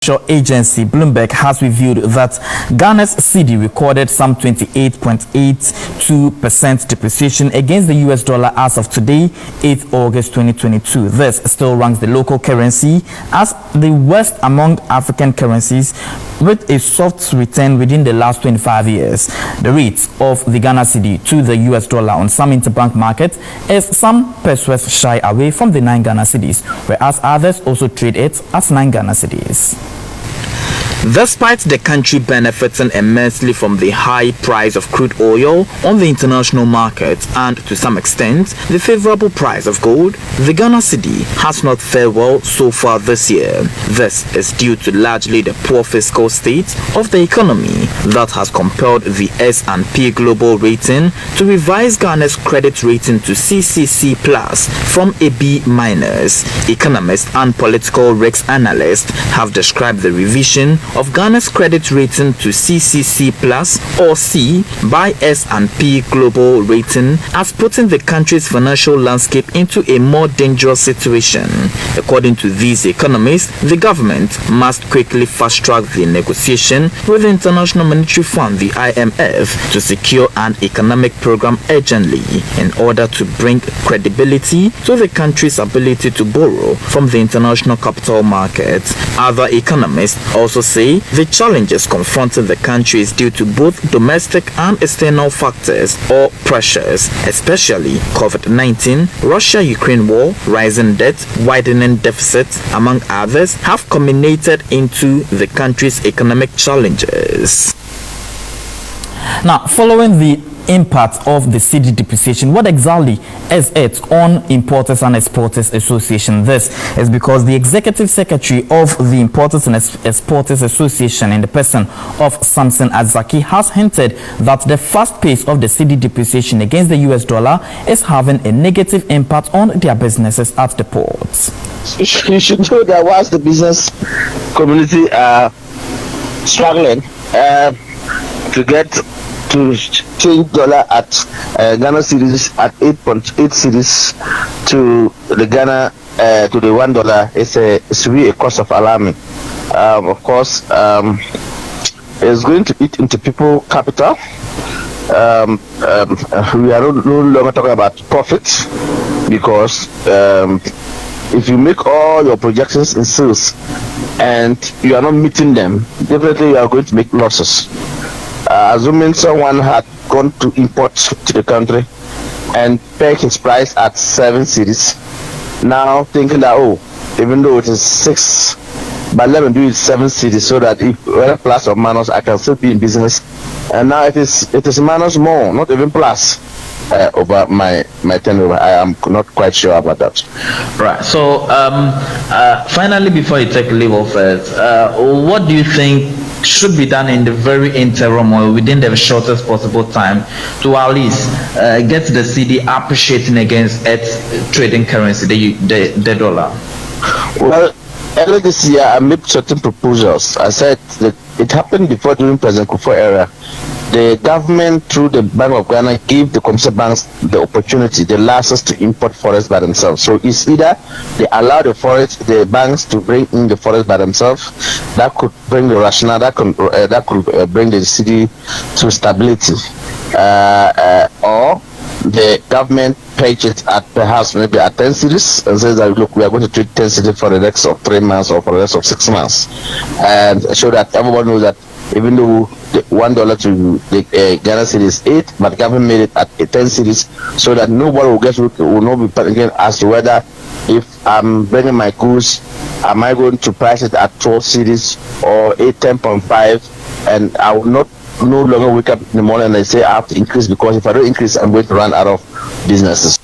agency Bloomberg has revealed that Ghana's Cedi recorded some 28.82% depreciation against the US dollar as of today, 8th August 2022. This still ranks the local currency as the worst among African currencies, with a soft return within the last 25 years. The rate of the Ghana Cedi to the US dollar on some interbank markets is some pesos shy away from the 9 Ghana Cedis, whereas others also trade it as 9 Ghana Cedis. Despite the country benefiting immensely from the high price of crude oil on the international market and to some extent the favorable price of gold, the Ghana Cedi has not fared well so far this year. This is due to largely the poor fiscal state of the economy that has compelled the S&P Global Rating to revise Ghana's credit rating to CCC plus from a B-. Economists and political risk analysts have described the revision of Ghana's credit rating to CCC plus or C by S&P Global Rating as putting the country's financial landscape into a more dangerous situation. According to these economists, the government must quickly fast-track the negotiation with the International Monetary Fund, the IMF, to secure an economic program urgently in order to bring credibility to the country's ability to borrow from the international capital market. Other economists also say the challenges confronting the country is due to both domestic and external factors or pressures, especially COVID-19, Russia-Ukraine war, rising debt, widening deficits, among others, have culminated into the country's economic challenges. Now, following the impact of the Cedi depreciation, what exactly is it on Importers and Exporters Association? This is because the Executive Secretary of the Importers and Exporters Association, in the person of Samson Azaki, has hinted that the fast pace of the Cedi depreciation against the US dollar is having a negative impact on their businesses at the ports. You should know that whilst the business community are struggling to get to change dollar at Ghana Cedis at 8.8 Cedis to the Ghana to the $1, it's really a cause of alarming. Of course, it's going to eat into people capital. We are no longer talking about profits, because if you make all your projections in sales and you are not meeting them, definitely you are going to make losses. Assuming someone had gone to import to the country and pay his price at 7 Cedis, now thinking that, oh, even though it is 6, but let me do it 7 Cedis so that if whether plus or minus, I can still be in business. And now it is minus more, not even plus. Over my turnover. I am not quite sure about that. Right. So finally, before you take leave of it, what do you think should be done in the very interim or within the shortest possible time to at least get the Cedi appreciating against its trading currency, the dollar? Well, earlier this year I made certain proposals. I said that it happened before during President Kufuor era. The government, through the Bank of Ghana, gave the commercial banks the opportunity, the license to import forex by themselves. So it's either they allow the banks to bring in the forex by themselves, that could bring the rationale, that could bring the Cedi to stability, or the government pledge it at perhaps maybe at 10 Cedis and says that, look, we are going to trade 10 Cedis for the next of 3 months or for the rest of 6 months, and show that everyone knows that even though the $1 to the Ghana Cedi is 8, but the government made it at 10 Cedis, so that nobody will not be panicking as to whether, if I'm bringing my goods, am I going to price it at 12 Cedis or 10.5, and I will no longer wake up in the morning and say I have to increase, because if I don't increase, I'm going to run out of businesses.